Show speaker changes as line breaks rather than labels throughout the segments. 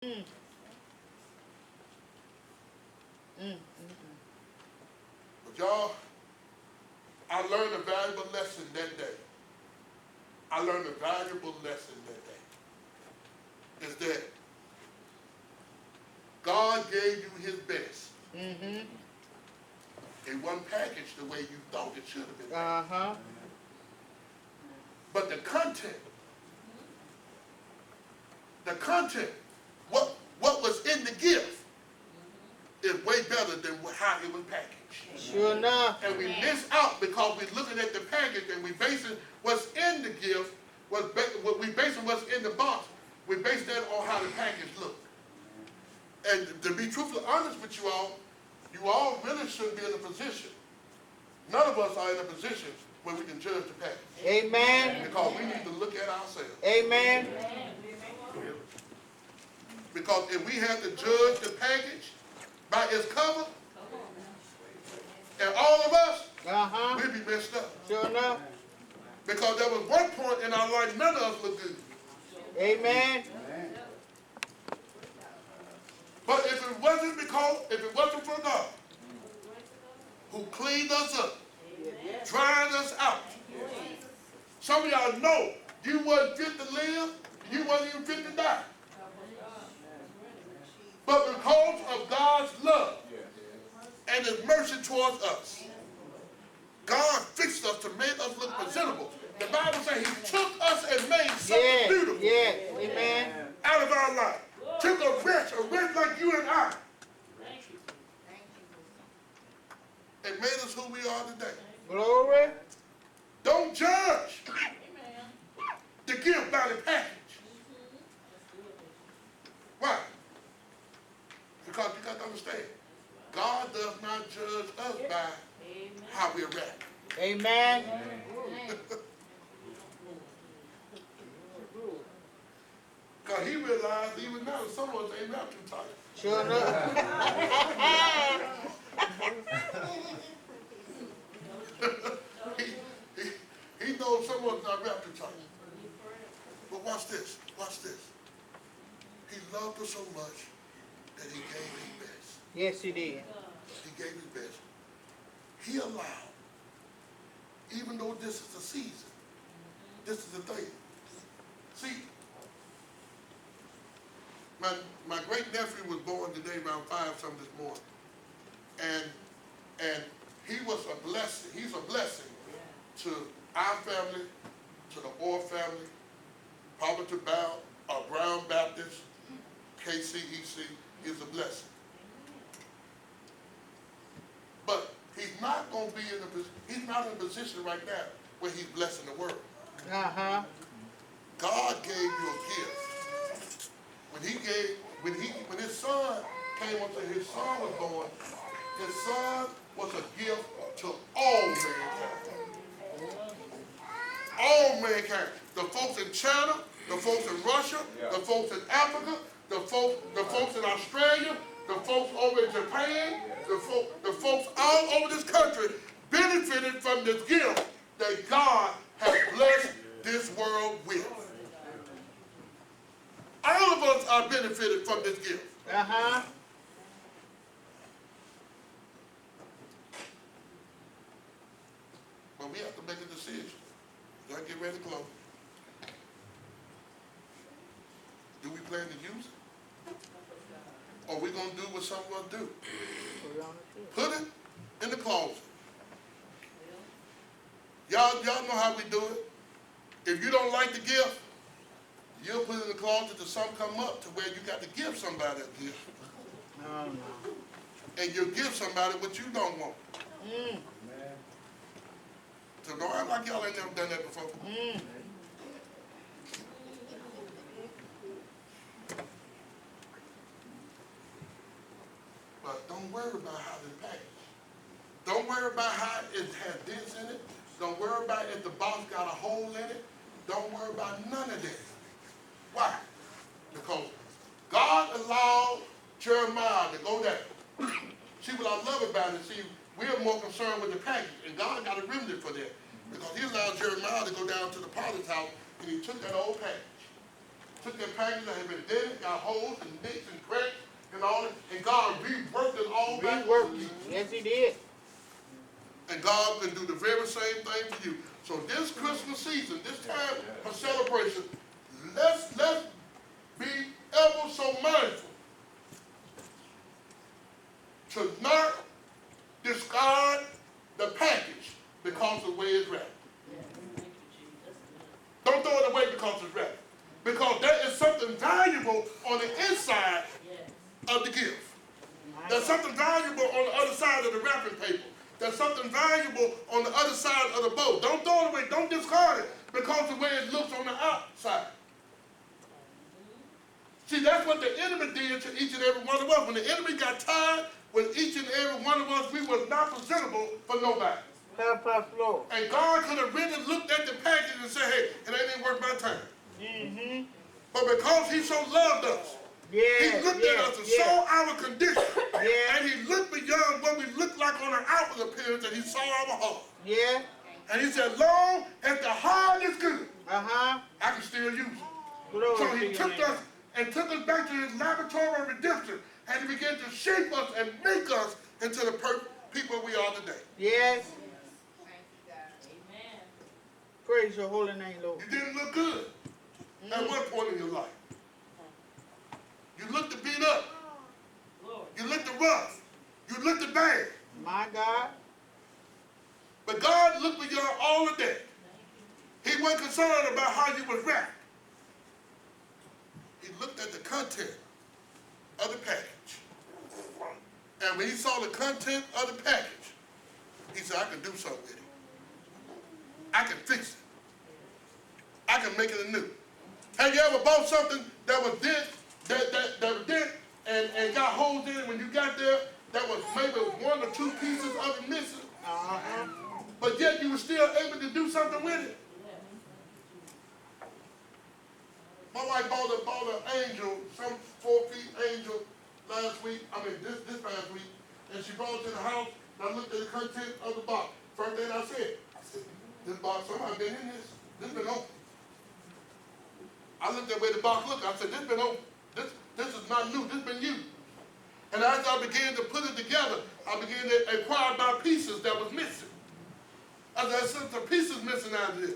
Mm. Mm.
But y'all, I learned a valuable lesson that day. I learned a valuable lesson that day. Is that God gave you his best.
Mm-hmm.
It wasn't packaged the way you thought it should have been.
Uh-huh.
But the content, what was in the gift is way better than how it was packaged.
Sure enough.
And we miss out because we're looking at the package and we basing what's in the gift, we basing what's in the box. We base that on how the package look. And to be truthfully honest with you all really shouldn't be in a position. None of us are in a position where we can judge the package.
Amen.
Because we need to look at ourselves.
Amen.
Because if we had to judge the package by its cover, and all of us,
Uh-huh.
we'd be messed up.
Sure enough.
Because there was one point in our life none of us looked good.
Amen.
But if it wasn't for God, who cleaned us up, dried us out, some of y'all know you wasn't fit to live, you wasn't even fit to die. But because of God's love and his mercy towards us, God fixed us to make us look presentable. The Bible says he took us and made something beautiful
Amen.
out of our life. Took a wretch like you and I, and made us who we are today.
Glory.
Don't judge the gift by the package. Why? Because you got to understand, God does not judge us by how we're wrapped.
Amen.
Because he realized even now some of us ain't wrapped too tight.
Sure enough.
he knows some of us not wrapped too tight. But watch this. Watch this. He loved us so much that he gave his best.
Yes, he did.
He gave his best. He allowed, even though this is a season, this is the thing. See, my great nephew was born today around 5-something this morning, and he was a blessing. He's a blessing to our family, to the Orr family, Poverty Brown Baptist, KCEC is a blessing. But he's not going to be he's not in a position right now where he's blessing the world.
Uh-huh.
God gave you a gift. When his son came until his son was born, his son was a gift to all mankind. All mankind. The folks in China, the folks in Russia, the folks in Africa, the folks in Australia, the folks over in Japan, the folks all over this country benefited from this gift that God has blessed this world with. All of us are benefited from this gift.
Uh-huh.
But we have to make a decision. Gotta get ready to close. Do we plan to use it? Or we gonna do what some of us do? Put it in the closet. Y'all know how we do it. If you don't like the gift, you'll put it in the closet till something come up to where you got to give somebody a gift.
Oh, no.
And you'll give somebody what you don't want.
Mm.
So don't act like y'all ain't never done that before.
Mm.
But don't worry about how it's packaged. Don't worry about how it has dents in it. Don't worry about if the box got a hole in it. Don't worry about none of that. Why? Because God allowed Jeremiah to go there. See, what I love about it, see, we're more concerned with the package, and God got a remedy for that. Because he allowed Jeremiah to go down to the potter's house, and he took that old package, took that package that had been dented, got holes and nicks and cracks and all that, and God reworked it all back on you.
Yes, he did.
And God can do the very same thing for you. So this Christmas season, this time of celebration, let's be ever so mindful to not discard the package because of the way it's wrapped. Don't throw it away because it's wrapped. Because there is something valuable on the inside of the gift. There's something valuable on the other side of the wrapping paper. There's something valuable on the other side of the bow. Don't throw it away. Don't discard it because of the way it looks on the outside. See, that's what the enemy did to each and every one of us. When the enemy got tired with each and every one of us, we was not presentable for nobody. And God could have really looked at the package and said, hey, it ain't even worth my time.
Mm-hmm.
But because he so loved us, he looked at us and saw our condition. And he looked beyond what we looked like on our outward appearance, and he saw our heart.
Yeah.
And he said, long as the heart is good,
Uh-huh.
I can still use it.
Glory
So
to
he
your
took
name.
us and took us back to his laboratory of redemption, and he began to shape us and make us into the perfect people we are today.
Yes.
Amen.
Praise your holy name, Lord.
You didn't look good at one point in your life. You looked beat up.
Lord.
You looked rough. You looked bad.
My God.
But God looked beyond all of that. He wasn't concerned about how you was wrapped. He looked at the content of the package. And when he saw the content of the package, he said, I can do something with it. I can fix it. I can make it anew. Have you ever bought something that was dent, that was dent and got holes in it when you got there, that was maybe one or two pieces of it missing,
Uh-huh.
but yet you were still able to do something with it? My wife bought an angel, some 4 feet angel this past week, and she brought it to the house, and I looked at the content of the box. First thing I said, this box, somebody been in this. This been open. I looked at where the box looked, I said, this been open. This is not new, this been used. And as I began to put it together, I began to acquire my pieces that was missing. I said, some pieces missing out of this.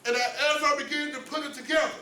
And as I began to put it together,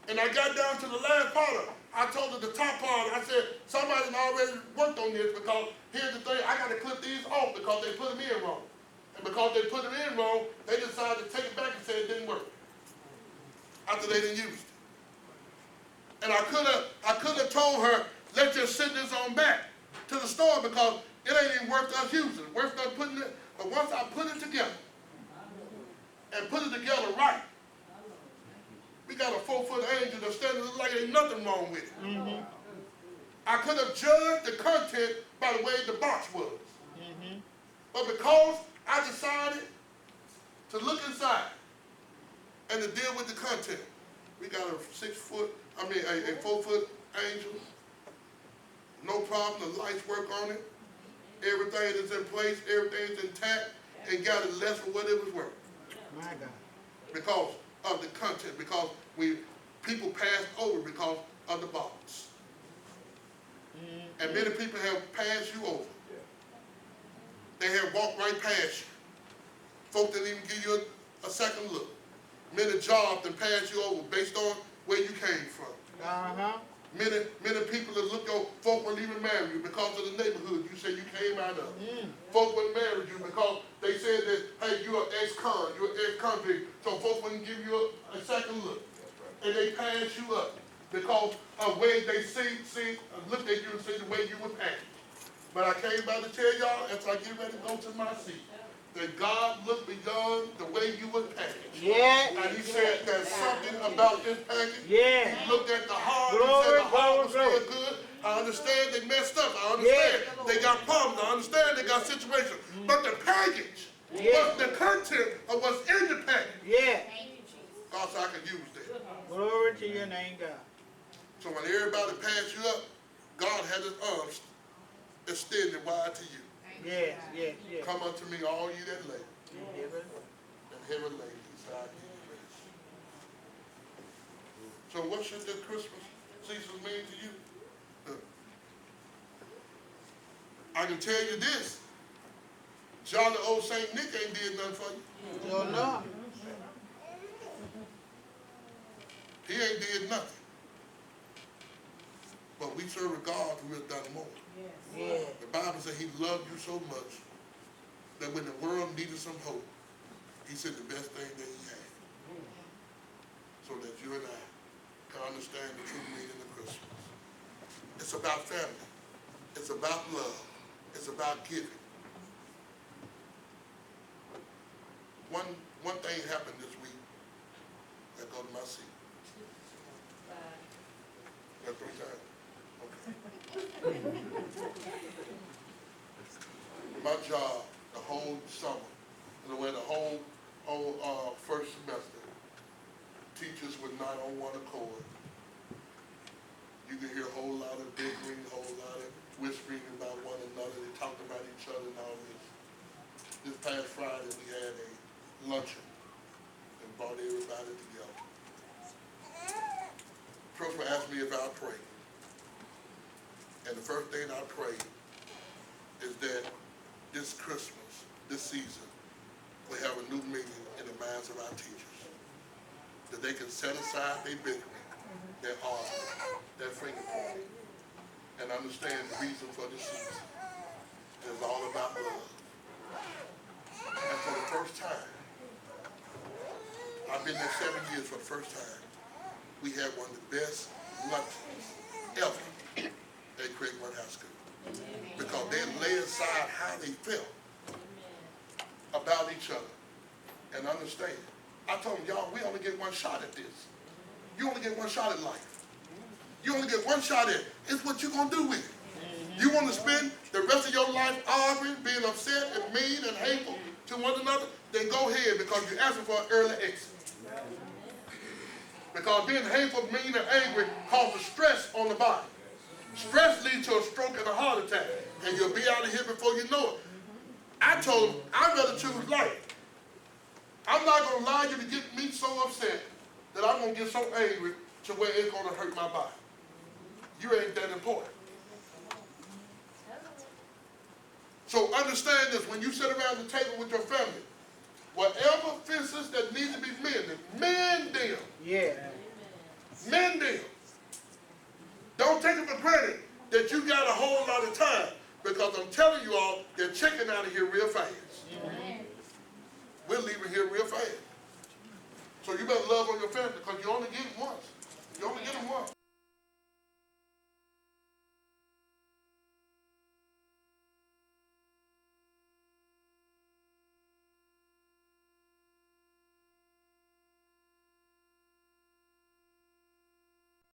and I got down to the last part of it, I told her the top part, I said, somebody already worked on this because here's the thing, I got to clip these off because they put them in wrong. And because they put them in wrong, they decided to take it back and say it didn't work after they didn't use it. And I could have told her, let's just send this on back to the store because it ain't even worth us using, worth us putting it. But once I put it together and put it together right, we got a 4-foot angel that's standing like ain't nothing wrong with it.
Mm-hmm.
I could have judged the content by the way the box was.
Mm-hmm.
But because I decided to look inside and to deal with the content, we got a 4-foot angel. No problem, the lights work on it. Everything is in place, everything is intact, and got it less for what it was worth.
My God.
Because of the content, because people passed over because of the box. And many people have passed you over. They have walked right past you. Folks didn't even give you a second look. Many jobs that passed you over based on where you came from.
Uh-huh.
Many people that look over, folk wouldn't even marry you because of the neighborhood you said you came out of. Folk wouldn't marry you because they said that, hey, you're an ex-con, you're an ex-convict, so folks wouldn't give you a second look. And they pass you up because of way they looked at you and see the way you were packaged. But I came by to tell y'all, as I get ready to go to my seat, that God looked beyond the way you were packaged.
Yeah.
And he said there's something about this package.
Yeah.
He looked at the heart,
Glory,
he said the heart was
glory,
still good. I understand they messed up. I understand they got problems. I understand they got situations. But the package, was the content of what's in the package.
Yeah.
God said I can use that.
Glory to your name, God.
So when everybody passed you up, God had his arms extended wide to you.
Yes, yes, yes.
Come unto me, all you that labor
Heaven.
and heavy laden, I give you rest. So what should the Christmas season mean to you? I can tell you this. Jolly old Saint Nick ain't did nothing for you.
No, no.
He ain't did nothing. But we serve a God who has done more.
Yeah.
The Bible says he loved you so much that when the world needed some hope, he said the best thing that he had. So that you and I can understand the true meaning of Christmas. It's about family. It's about love. It's about giving. One thing happened this week. I go to my seat. Got 3 times? Okay. My job, the whole summer, and the whole first semester, teachers were not on one accord. You can hear a whole lot of bickering, a whole lot of whispering about one another. They talked about each other and all this. This past Friday, we had a luncheon and brought everybody together. Principal asked me if I pray. And the first thing I pray is that this Christmas, this season, will have a new meaning in the minds of our teachers. That they can set aside their bickering, their arguing, their finger pointing, and understand the reason for this season. It's all about love. And for the first time, I've been there 7 years for the first time, we had one of the best lunches ever at Craig Run High School. Because they lay aside how they felt about each other and understand. I told them, y'all, we only get one shot at this. You only get one shot at life. You only get one shot at it. It's what you're going to do with it. You want to spend the rest of your life arguing, being upset and mean and hateful to one another, then go ahead because you're asking for an early exit. Because being hateful, mean, and angry causes stress on the body. Stress leads to a stroke and a heart attack, and you'll be out of here before you know it. I told them, I'd rather choose life. I'm not going to allow you to get me so upset that I'm going to get so angry to where it's going to hurt my body. You ain't that important. So understand this, when you sit around the table with your family, whatever fences that need to be mended, mend them.
Yeah.
Mend them. Don't take it for granted that you got a whole lot of time, because I'm telling you all, they're checking out of here real fast. We're leaving here real fast. So you better love on your family, because you only get them once. You only get them once.